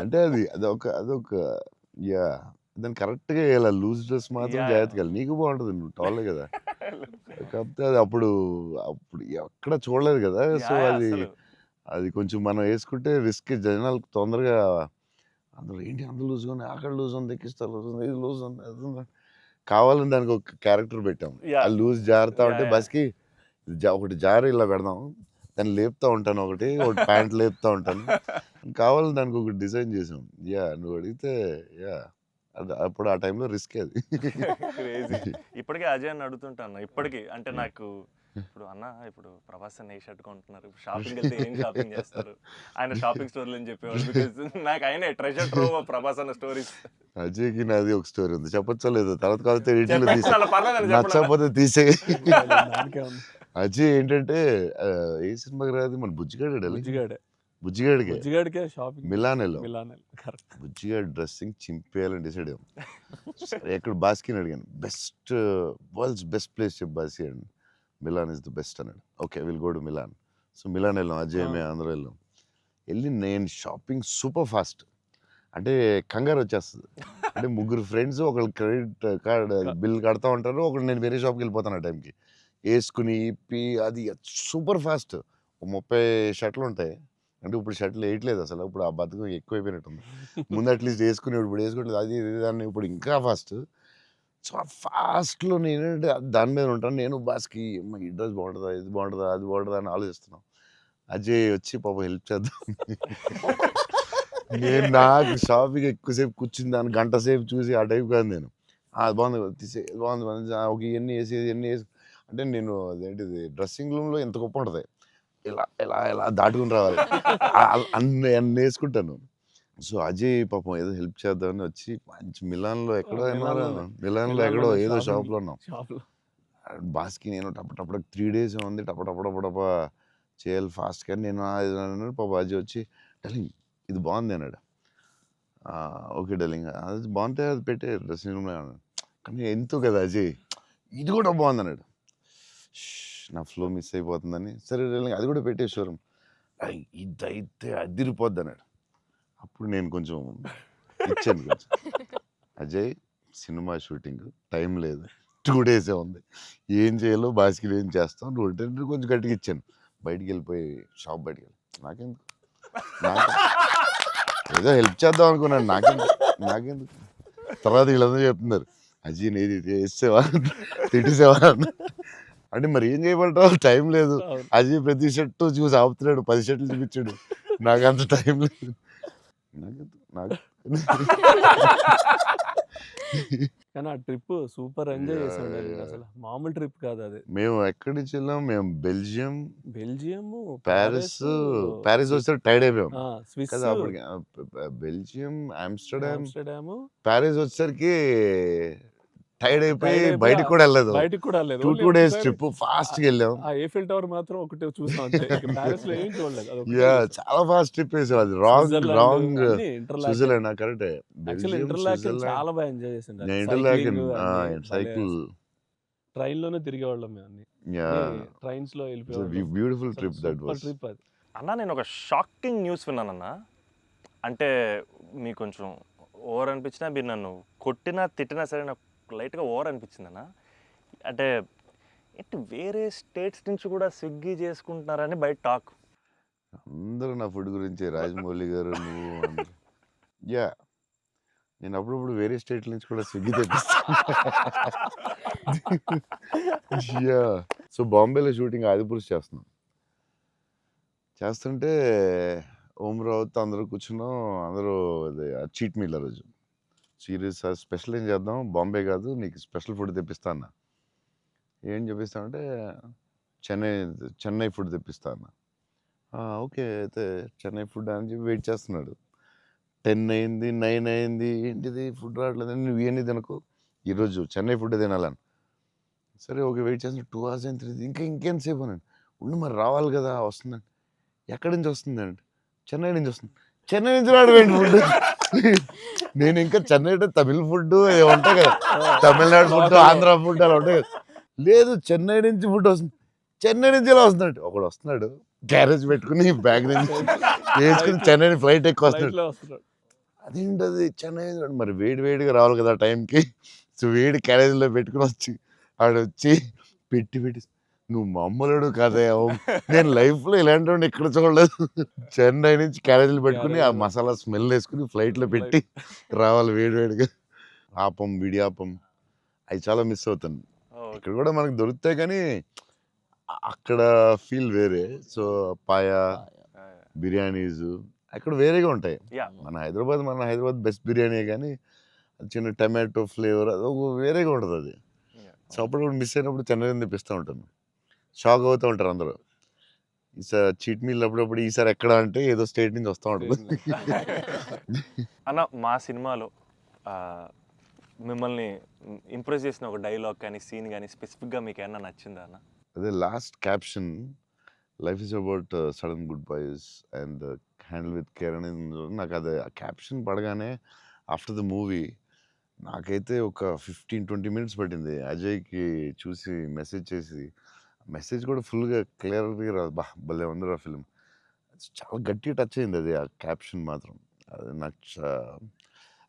అంటే అదొక యా దాన్ని కరెక్ట్గా వేయాలి. లూజ్ డ్రెస్ మాత్రం Yeah. జాగ్రత్తగా వేయాలి. నీకు బాగుంటుంది, నువ్వు టాలే కదా. కాకపోతే అది అప్పుడు ఎక్కడ చూడలేదు కదా. సో Yeah, అది అసలు అది కొంచెం మనం వేసుకుంటే రిస్క్. జనాలకు తొందరగా అందులో ఏంటి అంత లూజ్గా ఉంది, అక్కడ లూజ్ ఉంది, ఎక్కిస్తా లూజ్ ఉంది, ఇది లూజ్ ఉంది, అది ఉంది. కావాలని దానికి ఒక క్యారెక్టర్ పెట్టాం. Yeah. ఆ లూజ్ జారుతా Yeah, ఉంటే yeah. బస్కి ఒకటి జారి ఇలా పెడదాం, దాన్ని లేపుతా ఉంటాను, ఒకటి ప్యాంట్ లేపుతా ఉంటాను. కావాలని దానికి ఒకటి డిజైన్ చేసాం. యా నువ్వు అడిగితే యా అది అప్పుడు ఆ టైంలో రిస్క్ అది. క్రేజీ. ఇప్పటికే అజయ్ అని అడుగుతుంటాను. ఇప్పటికీ అంటే నాకు ఇప్పుడు అన్న ఇప్పుడు ప్రభాస్ అన్న ఏ షర్ట్ కొంటున్నారు, షాపింగ్ వెళ్తే ఏం షాపింగ్ చేస్తారు, ఆయన షాపింగ్ స్టోర్లు అని చెప్పేవాడు. బికాజ్ నాకు ఆయన ట్రెజర్ ట్రోవ్ ప్రభాస్ అన్న స్టోరీస్. అజయ్కి నాది ఒక స్టోరీ ఉంది, చెప్పచ్చో లేదో తర్వాత కాకపోతే ఎడిట్లో తీసే, పర్లేదు నచ్చకపోతే తీసే. దానికే ఉంది. అజయ్ ఏంటంటే ఏ సినిమాకి రాదు మన బుజ్జిగాడే బుజ్జిగాడే బుజ్జిగాడికి బుజ్జిగాడికే షాపింగ్ మిలాన్ వెళ్ళాం. Milan correct. బుజ్జిగాడి డ్రెస్సింగ్ చింపేయాలని డిసైడ్ అయ్యాం. సరే ఎక్కడ బాస్కిని అడిగాను, వరల్డ్స్ బెస్ట్ ప్లేస్ చెప్పు బాస్కి అండి. మిలాన్ ఇస్ ద బెస్ట్ అన్నాడు. Okay will go to Milan. So Milan వెళ్ళాం, అజయ్ మేము అందరూ వెళ్ళాం. వెళ్ళి నేను షాపింగ్ సూపర్ ఫాస్ట్, అంటే కంగారు వచ్చేస్తుంది. అంటే ముగ్గురు ఫ్రెండ్స్ ఒకళ్ళు క్రెడిట్ కార్డ్ బిల్ కడతా ఉంటారు, ఒకళ్ళు నేను వేరే షాప్కి వెళ్ళిపోతాను ఆ టైంకి. వేసుకుని ఇప్పి అది సూపర్ ఫాస్ట్. 30 షర్ట్లు ఉంటాయి. అంటే ఇప్పుడు షర్ట్లు వేయట్లేదు అసలు, ఇప్పుడు ఆ బతుకు ఎక్కువైపోయినట్టుంది. ముందు అట్లీస్ట్ వేసుకుని ఇప్పుడు వేసుకోవట్లేదు, అది దాన్ని ఇప్పుడు ఇంకా ఫాస్ట్. సో ఆ ఫాస్ట్లో నేనంటే దాని మీద ఉంటాను. నేను బాస్కి ఈ డ్రెస్ బాగుంటుందా, ఇది బాగుంటుందా, అది బాగుంటుందా అని ఆలోచిస్తున్నాం. అజయ్ వచ్చి పాపం హెల్ప్ చేద్దాం. నేను నాకు షాపింగ్ ఎక్కువసేపు కూర్చుని దాన్ని గంట సేపు చూసి ఆ టైప్ కాదు నేను. అది బాగుంది తీసే, బాగుంది ఒక ఇవన్నీ వేసి ఇవన్నీ వేసి, అంటే నేను అదేంటిది డ్రెస్సింగ్ రూమ్లో ఎంత గొప్ప ఉంటుంది, ఇలా ఇలా ఇలా దాటుకుని రావాలి, అన్ని వేసుకుంటాను. సో అజయ్ పాపం ఏదో హెల్ప్ చేద్దామని వచ్చి మంచి మిలాన్లో ఎక్కడో మిలాన్లో ఎక్కడో ఏదో షాప్లో ఉన్నాం. షాప్లో బాస్కి నేను టపటపడ 3 days ఉంది, టపటపడపడప చేయాలి ఫాస్ట్. కానీ నేను అన్నాడు. పాప అజయ్ వచ్చి డార్లింగ్ ఇది బాగుంది అన్నాడు. ఓకే డార్లింగ్ అది బాగుంటే అది పెట్టే డ్రెస్సింగ్ రూమ్లో అన్నాడు. కానీ ఎంతో కదా అజయ్ ఇది కూడా బాగుంది అన్నాడు. నా ఫ్లో మిస్ అయిపోతుందని, సరే డార్లింగ్ అది కూడా పెట్టే షోరూమ్, ఇదైతే అదిరిపోద్ది అన్నాడు. అప్పుడు నేను కొంచెం ఇచ్చాను కొంచెం. అజయ్ సినిమా షూటింగ్ టైం లేదు, 2 days ఉంది, ఏం చేయాలో బాస్కి ఏం చేస్తాం, నువ్వు కొంచెం గట్టిగా ఇచ్చాను. బయటికి వెళ్ళిపోయి షాప్ బయటికి వెళ్ళి నాకెందుకు ఏదో హెల్ప్ చేద్దాం అనుకున్నాను, నాకెందుకు. తర్వాత వీళ్ళందరూ చెప్తున్నారు అజయ్ నేది వేసేవా తిట్టేసేవా అంటే మరి ఏం చేయమంటావు, టైం లేదు. అజయ్ ప్రతి షర్టు చూసి ఆపుతున్నాడు, 10 షర్ట్లు చూపించాడు, నాకు అంత టైం లేదు. నాకు కానీ ఆ ట్రిప్ సూపర్ ఎంజాయ్ చేసాడు అసలు, మామూలు ట్రిప్ కాదు అది. మేము ఎక్కడి నుంచి వెళ్ళాం, మేము బెల్జియం, ప్యారిస్ వస్తే టైర్డ్ అయిపోయాం స్విస్ కదా అప్పటికి. బెల్జియం, ఆమ్స్టర్డామ్, ఆమ్స్టర్డామ్, ప్యారిస్ వచ్చేసరికి టైర్డ్ అయిపోయి బయటకు కూడా వెళ్ళలేదు. 2 days ట్రిప్ ఫాస్ట్ గా వెళ్ళాం. ఆ ఏఫిల్ టవర్ మాత్రం ఒకటే చూసాం, ప్యారిస్ లో ఏం చూడలేదు. చాలా ఫాస్ట్ ట్రిప్ వేసాం. అది రాంగ్ స్విట్జర్లాండ్ కరెక్ట్. చాలా బాగా ఎంజాయ్ చేసాం. సైకిల్ ట్రైన్ లోనే తిరిగేవాళ్ళం మేము అన్ని, ట్రైన్స్ లో వెళ్ళిపోయాం. Beautiful trip that was. Trip అది. అన్న నేను ఒక షాకింగ్ న్యూస్ విన్నానన్న. అంటే మీకు కొంచెం ఓవర్ అనిపించినా, మీరు నన్ను కొట్టినా తిట్టినా సరే నాకు లైట్గా ఓవర్ అనిపించింది అన్న. అంటే ఏంటి వేరే స్టేట్స్ నుంచి కూడా స్విగ్గీ చేసుకుంటున్నారని బయట టాక్. అందరూ నా ఫుడ్ గురించి రాజమౌళి గారు నువ్వు యా నేను అప్పుడప్పుడు వేరే స్టేట్ నుంచి కూడా స్విగ్గీ తెప్పిస్తాను. యా సో బాంబేలో షూటింగ్ ఆదిపురుష్ చేస్తుంటే ఓం రావుతో అందరూ కూర్చున్నాం. అందరూ అదే చీట్ మీల్ ఆ రోజు. సీరియస్ స్పెషల్ ఏం చేద్దాం, బాంబే కాదు నీకు స్పెషల్ ఫుడ్ తెప్పిస్తా అన్న. ఏం చెప్పిస్తామంటే చెన్నై ఫుడ్ తెప్పిస్తా అన్న. ఓకే అయితే చెన్నై ఫుడ్ అని చెప్పి వెయిట్ చేస్తున్నాడు. 10 అయింది, 9 అయింది, ఏంటిది ఫుడ్ రావట్లేదు, నువ్వు ఇవన్నీ తినకు, ఈరోజు చెన్నై ఫుడ్ తినాలని. సరే ఓకే వెయిట్ చేస్తున్నా. 2 hours అయింది, ఇంకెంతసేపు అనండి. ఉండి మరి రావాలి కదా, వస్తుందండి. ఎక్కడి నుంచి వస్తుందండి? చెన్నై నుంచి వస్తుంది. చెన్నై నుంచి రావడం ఫుడ్. నేను ఇంకా చెన్నై అంటే తమిళ ఫుడ్ ఉంటాయి కదా, తమిళనాడు ఫుడ్, ఆంధ్ర ఫుడ్ అలా ఉంటాయి కదా. లేదు చెన్నై నుంచి ఫుడ్ వస్తుంది. చెన్నై నుంచి ఎలా వస్తున్నాడు? ఒకడు వస్తున్నాడు క్యారేజ్ పెట్టుకుని బ్యాగ్ నుంచి వేసుకుని చెన్నై ఫ్లైట్ ఎక్కువ వస్తున్నాడు. ఫ్లైట్లో వస్తున్నాడు. అదేంటది చెన్నై మరి వేడి వేడిగా రావాలి కదా టైంకి. సో వేడి క్యారేజ్లో పెట్టుకుని వచ్చి ఆడొచ్చి పెట్టి నువ్వు మామూలుడు కదా, నేను లైఫ్లో ఇలాంటి వాడిని ఎక్కడ చూడలేదు. చెన్నై నుంచి క్యారేజీలు పెట్టుకుని ఆ మసాలా స్మెల్ వేసుకుని ఫ్లైట్లో పెట్టి రావాలి వేడి వేడిగా. ఆపం, విడియాపం అవి చాలా మిస్ అవుతాను. ఇక్కడ కూడా మనకు దొరుకుతాయి కానీ అక్కడ ఫీల్ వేరే. సో పాయా బిర్యానీస్ అక్కడ వేరేగా ఉంటాయి. యా మన హైదరాబాద్ బెస్ట్ బిర్యానీ, కానీ అది చిన్న టమాటో ఫ్లేవర్ అది ఒక వేరేగా ఉంటుంది అది. సో అప్పుడు మిస్ అయినప్పుడు చెన్నై తెప్పిస్తూ ఉంటాను. షాక్ అవుతూ ఉంటారు అందరూ. ఈసారి చీట్ మీల్ అప్పుడప్పుడు ఈసారి ఎక్కడ అంటే ఏదో స్టేట్ నుంచి వస్తూ ఉంటుంది. అన్న మా సినిమాలో మిమ్మల్ని ఇంప్రెస్ చేసిన ఒక డైలాగ్ కానీ సీన్ కానీ స్పెసిఫిక్గా మీకు ఏమన్నా నచ్చిందా అన్న? అదే last caption, life is about sudden goodbyes and handle with care అనేది నాకు అది క్యాప్షన్ పడగానే ఆఫ్టర్ ద మూవీ నాకైతే ఒక 15-20 మినిట్స్ పట్టింది అజయ్కి చూసి మెసేజ్ చేసి. మెసేజ్ కూడా ఫుల్గా క్లియర్గా రాదు. భలే ఉంది ఆ ఫిల్మ్. చాలా గట్టిగా టచ్ అయింది అది, ఆ క్యాప్షన్ మాత్రం. అది నాకు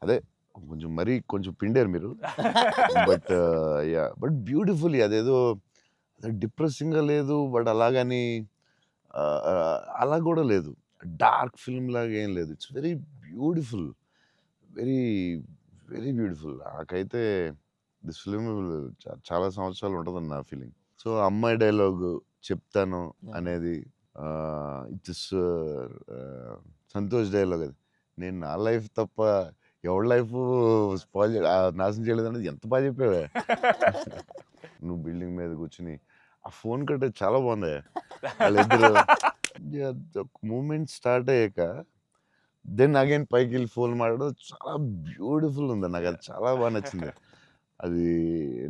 అదే కొంచెం పిండారు మీరు. బట్ బ్యూటిఫుల్లీ అదేదో డిప్రెసింగ్గా లేదు, బట్ అలాగని అలా కూడా లేదు, డార్క్ ఫిల్మ్ లాగా ఏం లేదు. It's very beautiful, very very beautiful. నాకైతే దిస్ ఫిల్మ్ చాలా సంవత్సరాలు ఉంటుందని నా ఫీలింగ్. సో అమ్మాయి డైలాగు చెప్తాను అనేది ఇట్స్ సంతోష్ డైలాగ్. అది నేను నా లైఫ్ తప్ప ఎవరి లైఫ్ స్పాయిల్ నాశనం చేయలేదు అనేది ఎంత బాగా చెప్పావే. నువ్వు బిల్డింగ్ మీద కూర్చుని ఆ ఫోన్ కట్టే చాలా బాగుంది. వాళ్ళిద్దరు మూమెంట్ స్టార్ట్ అయ్యాక దెన్ అగైన్ పైకి వెళ్ళి ఫోన్ మాట్లాడడం చాలా బ్యూటిఫుల్ ఉంది. నాకు అది చాలా బాగా నచ్చింది. అది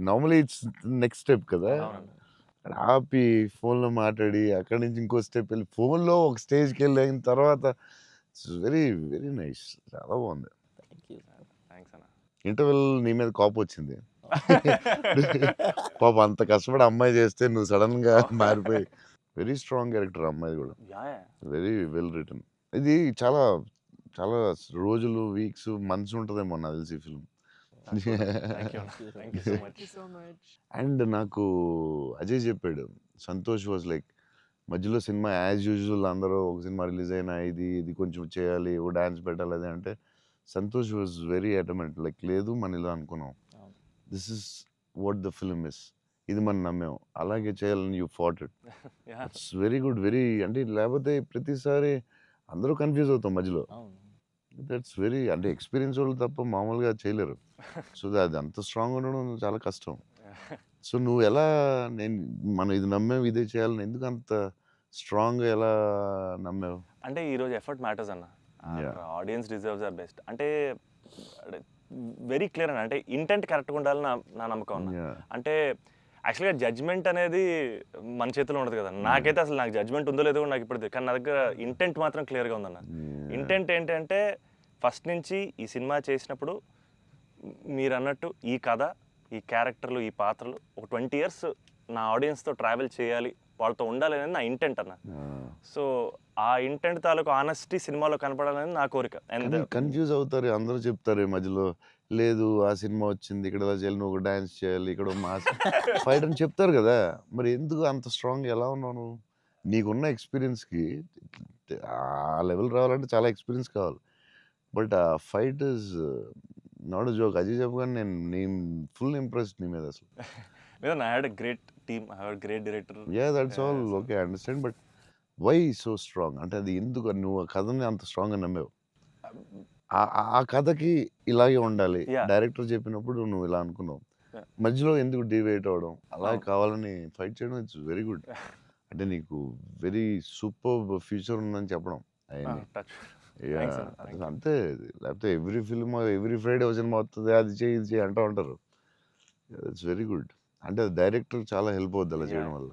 నార్మలీ ఇట్స్ నెక్స్ట్ స్టెప్ కదా, అక్కడ ఆపి ఫోన్లో మాట్లాడి అక్కడి నుంచి ఇంకో స్టెప్ వెళ్ళి ఫోన్లో ఒక స్టేజ్కి వెళ్ళిన తర్వాత ఇట్స్ వెరీ వెరీ నైస్, చాలా బాగుంది. థ్యాంక్స్ అన్న. ఇంటర్వెల్ నీ మీద కోపం వచ్చింది. పాప అంత కష్టపడి అమ్మాయి చేస్తే నువ్వు సడన్గా మారిపోయి. వెరీ స్ట్రాంగ్ క్యారెక్టర్ అమ్మాయి కూడా, వెరీ వెల్ రిటర్న్. ఇది చాలా చాలా రోజులు, వీక్స్, మంత్స్ ఉంటుందేమో నాకు తెలిసి film. Thank you so much. And నాకు అజయ్ చెప్పాడు, సంతోష్ వాజ్ లైక్ మధ్యలో సినిమా యాజ్ యూజువల్ అందరూ ఒక సినిమా రిలీజ్ అయినా ఇది కొంచెం చేయాలి, ఓ డాన్స్ పెట్టాలి అది అంటే, సంతోష్ వాజ్ వెరీ అటమెంట్ లైక్ లేదు మన ఇలా అనుకున్నాం, this is what the film is, ఇది మనం నమ్మాం, అలాగే చేయాలని you fat it. It's very good, very అంటే లేకపోతే ప్రతిసారి అందరూ కన్ఫ్యూజ్ అవుతాం మధ్యలో. దట్స్ వెరీ అంటే ఎక్స్పీరియన్స్ వాళ్ళు తప్ప మామూలుగా చేయలేరు. సో అది అంత స్ట్రాంగ్ ఉండడం చాలా కష్టం. సో నువ్వు ఎలా మనం ఇది నమ్మావు ఇదే చేయాలని ఎందుకు అంత స్ట్రాంగ్గా ఎలా నమ్మావు? అంటే ఈరోజు ఎఫర్ట్ మ్యాటర్స్ అన్న. ఆడియన్స్ డిజర్వ్స్ ఆర్ బెస్ట్ అంటే వెరీ క్లియర్ అన్న. అంటే ఇంటెంట్ కరెక్ట్గా ఉండాలని నా నమ్మకం అన్న. అంటే యాక్చువల్గా జడ్జ్మెంట్ అనేది మన చేతిలో ఉండదు కదా. నాకైతే అసలు నాకు జడ్జ్మెంట్ ఉందో లేదో నాకు ఇప్పుడు, కానీ నా దగ్గర ఇంటెంట్ మాత్రం క్లియర్గా ఉందన్న. ఇంటెంట్ ఏంటంటే ఫస్ట్ నుంచి ఈ సినిమా చేసినప్పుడు మీరు అన్నట్టు ఈ కథ, ఈ క్యారెక్టర్లు, ఈ పాత్రలు ఒక 20 years నా ఆడియన్స్తో ట్రావెల్ చేయాలి, వాళ్ళతో ఉండాలి అనేది నా ఇంటెంట్ అన్న. సో ఆ ఇంటెంట్ తాలూకు ఆనెస్టీ సినిమాలో కనపడాలని నా కోరిక. అండ్ కన్ఫ్యూజ్ అవుతారు అందరూ, చెప్తారు మధ్యలో లేదు ఆ సినిమా వచ్చింది ఇక్కడ ఇలా చేయాలి, నువ్వు డాన్స్ చేయాలి, ఇక్కడ మాస్ ఫైట్ అని చెప్తారు కదా. మరి ఎందుకు అంత స్ట్రాంగ్ ఎలా ఉన్నావు నువ్వు? నీకున్న ఎక్స్పీరియన్స్కి ఆ లెవెల్ రావాలంటే చాలా ఎక్స్పీరియన్స్ కావాలి. బట్ ఆ fight is not joke. Ajay చెప్పగానే నేను ఫుల్ ఇంప్రెస్డ్ నీ మీద అసలు. I had a great team, I had great director. That's all okay, I understand. But why so strong అంటే అది ఎందుకు నువ్వు ఆ కథని అంత స్ట్రాంగ్గా నమ్మావు? ఆ కథకి ఇలాగే ఉండాలి, డైరెక్టర్ చెప్పినప్పుడు నువ్వు ఇలా అనుకున్నావు, మధ్యలో ఎందుకు డివైట్ అవ్వడం, అలా కావాలని ఫైట్ చేయడం ఇట్స్ వెరీ గుడ్. అంటే నీకు వెరీ సూపర్ ఫ్యూచర్ ఉందని చెప్పడం అంతే. లేకపోతే every film every Friday cinema వస్తుంది, అది చేయి ఇది చేయి అంటూ ఉంటారు. It's very good. అంటే డైరెక్టర్ చాలా హెల్ప్ అవుద్ది అలా చేయడం వల్ల.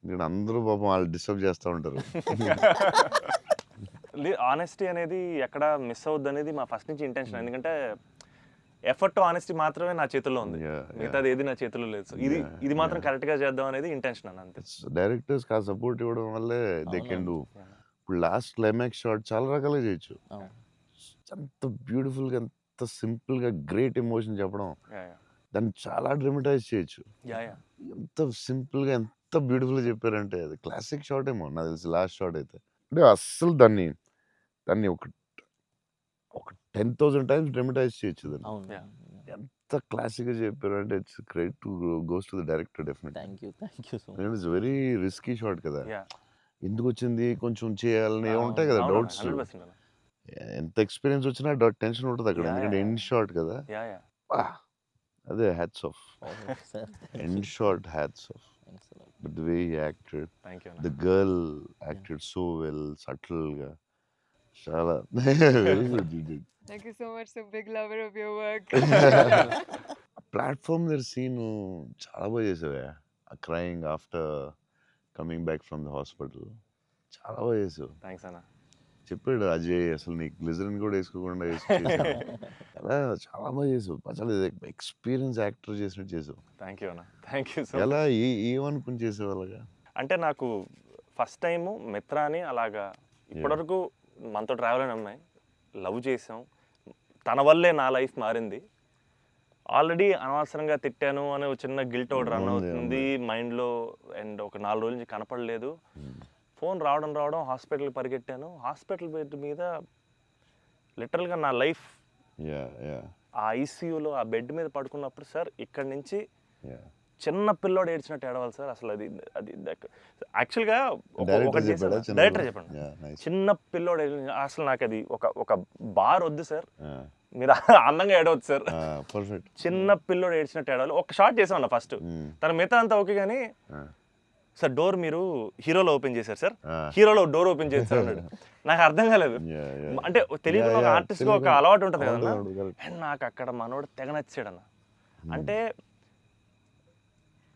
ఇక్కడ అందరూ పాపం వాళ్ళు డిస్టర్బ్ చేస్తూ ఉంటారు. ఆనెస్టీ అనేది ఎక్కడ మిస్ అవుద్ది అనేది మా ఫస్ట్ నుంచి ఇంటెన్షన్. ఎందుకంటే ఎఫర్ట్ ఆనెస్టీ మాత్రమే నా చేతుల్లో ఉంది, Yeah, మిగతాది ఏది నా చేతుల్లో లేదు. సో ఇది మాత్రం కరెక్ట్గా చేద్దాం అనేది ఇంటెన్షన్ అన్న, అంతే. డైరెక్టర్స్కి ఆ సపోర్ట్ ఇవ్వడం వల్లే దే కెన్ డూ. ఇప్పుడు లాస్ట్ క్లైమాక్స్ షాట్ చాలా రకాలుగా చేయొచ్చు. అంత బ్యూటిఫుల్గా, ఎంత సింపుల్గా గ్రేట్ ఎమోషన్ చెప్పడం, దాన్ని చాలా డ్రమటైజ్ చేయొచ్చు. ఎంత సింపుల్గా, ఎంత బ్యూటిఫుల్గా చెప్పారంటే అది క్లాసిక్ షాట్ ఏమో నాకు తెలిసి లాస్ట్ షాట్ అయితే. అంటే అస్సలు దాన్ని ఒక 10,000 టైమ్స్ డ్రమటైజ్ చేయొచ్చు దాన్ని. అవును. ఎంత క్లాసిక్గా చెప్పారు అంటే it's great to goes to the director definitely. Thank you so much. It's very risky shot కదా, ఎందుకు వచ్చింది కొంచెం చేయాలని ఉంటాయి కదా డౌట్స్. 100% అన్న. ఎంత ఎక్స్పీరియన్స్ వచ్చినా టెన్షన్ ఉంటుంది అక్కడ, ఎందుకంటే ఎండ్ షాట్ కదా. అదే hats off, end shot hats off. But the way he acted, thank you. The girl acted so well, సటిల్గా, చాలా very good. Thank you so much. So big lover of your work. Platform దగ్గర scene చాలా బాగా చేసావే, crying after coming back from the hospital, చాలా బాగా చేసావు. Thanks అన్న. చెప్పాడు అజయ్, అసలు నీకు గ్లిజరిన్ కూడా వేసుకోకుండా చాలా చాలా బాగా చేసావు. చాలా ఎక్స్పీరియన్స్ యాక్టర్ చేసినట్టు చేసావు. థ్యాంక్ యూ అన్న, థ్యాంక్ యూ సో. ఎలా ఏమనుకుని చేసావు అలాగా? అంటే నాకు ఫస్ట్ టైము మిత్రాని అలాగా ఇప్పటివరకు మనతో ట్రావెల్ అయిన అమ్మాయి లవ్ చేసాం, తన వల్లే నా లైఫ్ మారింది. ఆల్రెడీ అనవసరంగా తిట్టాను అనే ఒక చిన్న గిల్ట్ ఒకటి రన్ అవుతుంది మైండ్లో. అండ్ ఒక 4 రోజుల నుంచి కనపడలేదు. ఫోన్ రావడం హాస్పిటల్కి పరిగెట్టాను. హాస్పిటల్ బెడ్ మీద లిటరల్గా నా లైఫ్ ఆ ఐసీయూలో ఆ బెడ్ మీద పడుకున్నప్పుడు, సార్ ఇక్కడి నుంచి చిన్న పిల్లోడు ఏడ్చినట్టు ఏడవాలి సార్. అసలు అది అది యాక్చువల్గా డైరెక్టర్ చెప్పండి, చిన్న పిల్లోడు అసలు నాకు అది ఒక బార్ వద్దు సార్, మీరు అందంగా ఏడవద్దు సార్, చిన్న పిల్లోడు ఏడ్చినట్టు ఏడవాలి. ఒక షాట్ చేసామన్న ఫస్ట్, తన మిగతా అంతా ఓకే కానీ సార్ డోర్ మీరు హీరోలో ఓపెన్ చేశారు సార్, హీరోలో డోర్ ఓపెన్ చేశారు అన్నాడు. నాకు అర్థం కాలేదు. అంటే తెలియకుండా ఒక ఆర్టిస్ట్గా ఒక అలవాటు ఉంటుంది కదన్నా. అండ్ నాకు అక్కడ మనోడు తెగ నచ్చాడు అన్న. అంటే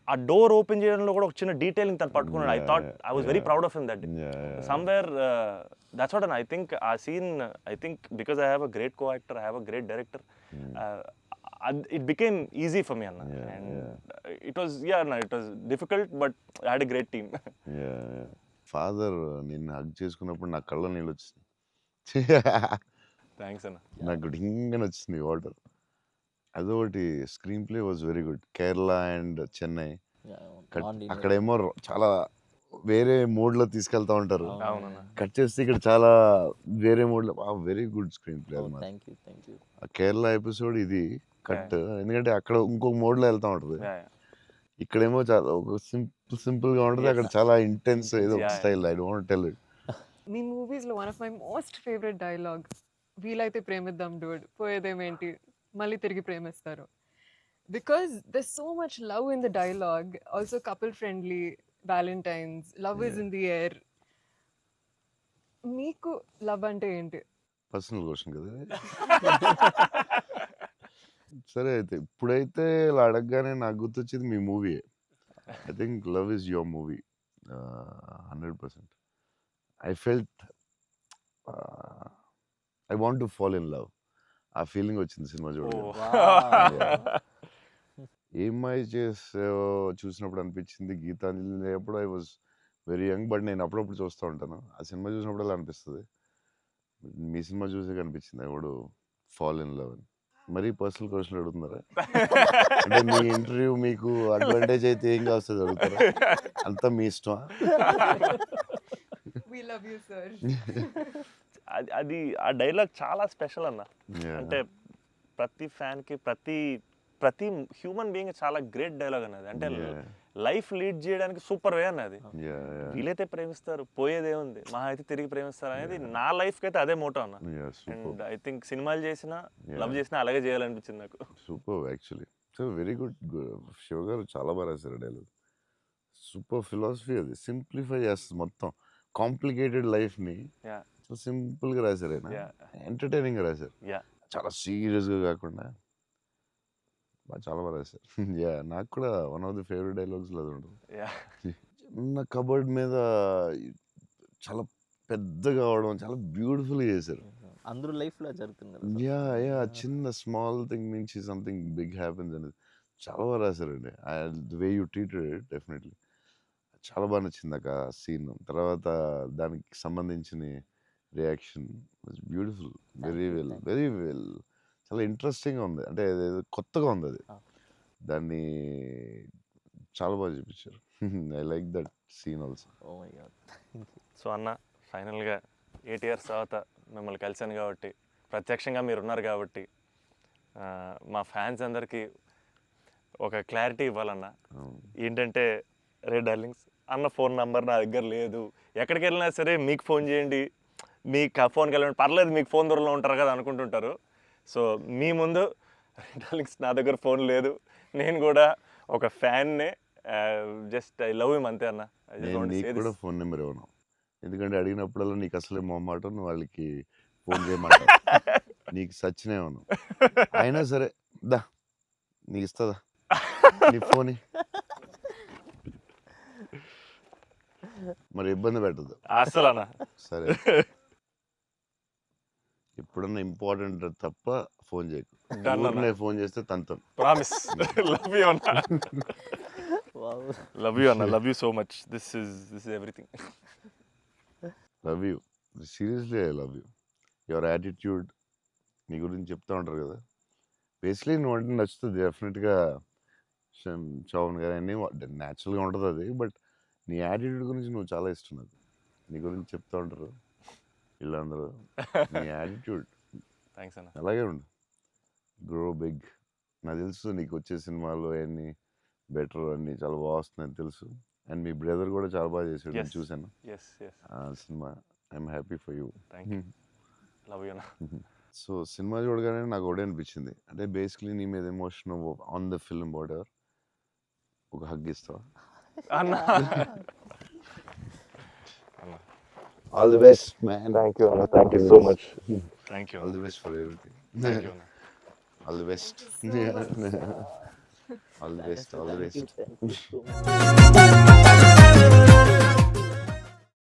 ఆ డోర్ ఓపెన్ చేయడంలో కూడా ఒక చిన్న డీటెయిలింగ్ తను పట్టుకున్నాడు. I was very proud of him that somewhere. That's what I think ఆ scene, I think because I have a great co actor, I have a great director, it became easy for me, Anna. And it was difficult, but I had a great team. Father నిన్ను hug చేసుకున్నప్పుడు నా కళ్ళ నీళ్ళు వచ్చింది. Thanks అన్న. నాకు డింగని వచ్చింది water. అదొకటి. Screen play was very good. Kerala and Chennai అక్కడేమో చాలా వేరే మోడ్లో తీసుకెళ్తా ఉంటారు, కట్ చేస్తే ఇక్కడ చాలా వేరే మోడ్లో. వెరీ గుడ్ స్క్రీన్ ప్లే అది. ఆ కేరళ ఎపిసోడ్ ఇది కట్, ఎందుకంటే అక్కడ ఇంకొక మోడ్లో వెళ్తా ఉంటుంది, ఇక్కడేమో చాలా ఒక సింపుల్గా ఉంటుంది, అక్కడ చాలా ఇంటెన్స్ ఏదో style. I don't tell it. మీ మూవీస్లో one of my most favourite dialogue, వీలైతే ప్రేమిద్దాం డూడ్, పోయేదేమేంటి మళ్ళీ తిరిగి ప్రేమిస్తారు. Because there so much love in the dialogue, also couple friendly, valentines, love is in the air. మీకు లవ్ అంటే ఏంటి? పర్సనల్ క్వశ్చన్ కదా. సరే అయితే ఇప్పుడైతే ఇలా అడగగానే నాకు గుర్తొచ్చింది మీ movie. I think love is your movie 100%. I felt I want to fall in love. ఆ ఫీలింగ్ వచ్చింది సినిమా చూడగానే. ఏమై చేసావో చూసినప్పుడు అనిపించింది, గీతాంజలి అప్పుడు I was very young, but నేను అప్పుడప్పుడు చూస్తూ ఉంటాను. ఆ సినిమా చూసినప్పుడు అలా అనిపిస్తుంది. మీ సినిమా చూసే అనిపించింది I would fall in love అని. మరీ పర్సనల్ క్వశ్చన్ అడుగుతున్నారా? అంటే మీ ఇంటర్వ్యూ మీకు అడ్వాంటేజ్ అయితే ఏం కావస్తుంది అడుగుతారా? అంతా మీ ఇష్టమా? We love you, sir. అది ఆ డైలాగ్ చాలా స్పెషల్ అన్న. అంటే ప్రతి ఫ్యాన్కి, ప్రతి హ్యూమన్ బీయింగ్ చాలా గ్రేట్ డైలాగ్ అన్నది. అంటే లైఫ్ లీడ్ చేయడానికి సూపర్ వే అన్నది. వీలైతే ప్రేమిస్తారు, పోయేదేముంది, మా అయితే తిరిగి ప్రేమిస్తారు అనేది నా లైఫ్కి అయితే అదే మోటో అన్న. అండ్ ఐ థింక్ సినిమాలు చేసినా లవ్ చేసినా అలాగే చేయాలనిపించింది నాకు. Super actually. So very good. Shiva గారు చాలా బాగా రాశారు డైలాగ్. సూపర్ ఫిలాసఫీ అది. సింప్లిఫై చేస్తుంది మొత్తం కాంప్లికేటెడ్ లైఫ్ని. సింపుల్గా రాశారు ఆయన, ఎంటర్టైనింగ్గా రాశారు, చాలా సీరియస్గా కాకుండా చాలా బాగా రాశారు. నాకు కూడా one of the favourite dialogues అది ఉంటుంది. చిన్న కబర్డ్ మీద చాలా పెద్దగా అవడం చాలా బ్యూటిఫుల్గా చేశారు. అందరూ లైఫ్లో జరుగుతుంది కదా sir. యా యా చిన్న స్మాల్ థింగ్ నుంచి సంథింగ్ బిగ్ హ్యాపెన్స్ అనేది చాలా బాగా రాశారండి. The way you treated it definitely చాలా బాగా నచ్చింది ఆ సీన్. తర్వాత దానికి సంబంధించిన reaction beautiful, very well, very well. చాలా ఇంట్రెస్టింగ్గా ఉంది, అంటే అదేదో కొత్తగా ఉంది అది. Ah. దాన్ని చాలా బాగా చూపించారు. I like that scene also. Oh my god. Thank you. So అన్న ఫైనల్గా 8 years తర్వాత మిమ్మల్ని కలిశాను కాబట్టి, ప్రత్యక్షంగా మీరు ఉన్నారు కాబట్టి, మా ఫ్యాన్స్ అందరికీ ఒక క్లారిటీ ఇవ్వాలన్న. ఏంటంటే, రే డార్లింగ్స్, అన్న ఫోన్ నంబర్ నా దగ్గర లేదు, ఎక్కడికి వెళ్ళినా సరే మీకు ఫోన్ చేయండి, మీకు ఫోన్కి వెళ్ళండి, పర్లేదు మీకు ఫోన్ దూరంలో ఉంటారు కదా అనుకుంటుంటారు. సో మీ ముందు రే డార్లింగ్స్ నా దగ్గర ఫోన్ లేదు, నేను కూడా ఒక ఫ్యాన్నే, జస్ట్ ఐ లవ్ హిమ్ అంతే అన్న. I just నేను want to నీకు say కూడా this. ఫోన్ నెంబర్ ఇవ్వను, ఎందుకంటే అడిగినప్పుడల్లా నీకు అసలే మొహమాటం, నువ్వు వాళ్ళకి ఫోన్ చేయమాట నీకు సచ్చినే ఇవ్వను. అయినా సరే దా నీకు ఇస్తుందా నీ ఫోన్, మరి ఇబ్బంది పెట్టద్దు. అసలు అన్న సరే ఎప్పుడన్నా ఇంపార్టెంట్ తప్ప ఫోన్ చేయకు. Done అన్న. ఊరినే ఫోన్ చేస్తే తంతం. ప్రామిస్. లవ్ యూ అన్న. Wow. లవ్ యూ అన్న, love you so much. This is everything. Love you, seriously I love you. Your attitude, నీ గురించి చెప్తూ ఉంటారు కదా, బేసిక్లీ నువ్వు అంటే నచ్చుతుంది డెఫినెట్గా. చౌన్ గారు అన్నీ న్యాచురల్గా ఉంటుంది అది, బట్ నీ యాటిట్యూడ్ గురించి నువ్వు చాలా ఇష్టం నాకు. నీ గురించి చెప్తూ ఉంటారు వీళ్ళందరూ, నీ యాటిట్యూడ్ థ్యాంక్స్ అన్న. అలాగే ఉండు, గ్రో బిగ్. నాకు తెలుసు నీకు వచ్చే సినిమాలు అన్నీ బెటర్, అన్నీ చాలా బాగా వస్తున్నాయని తెలుసు. అండ్ మీ బ్రదర్ కూడా చాలా బాగా చేశాడు, నేను Yes. చూశాను ఎస్ ఎస్, ఆ cinema. I'm happy for you. Thank you. Love you అన్న. సో సినిమా చూడగానే నాకు ఒకటే అనిపించింది, అంటే బేసిక్లీ నీ మీద emotion on the film what, ఒక హగ్ ఇస్తావా? అన్న all the best man. Thank you అన్న, thank you so much. Thank you all అన్న, the best for everything. Thank you అన్న. All the best. All the best, all the Thank you, best. thank you so much.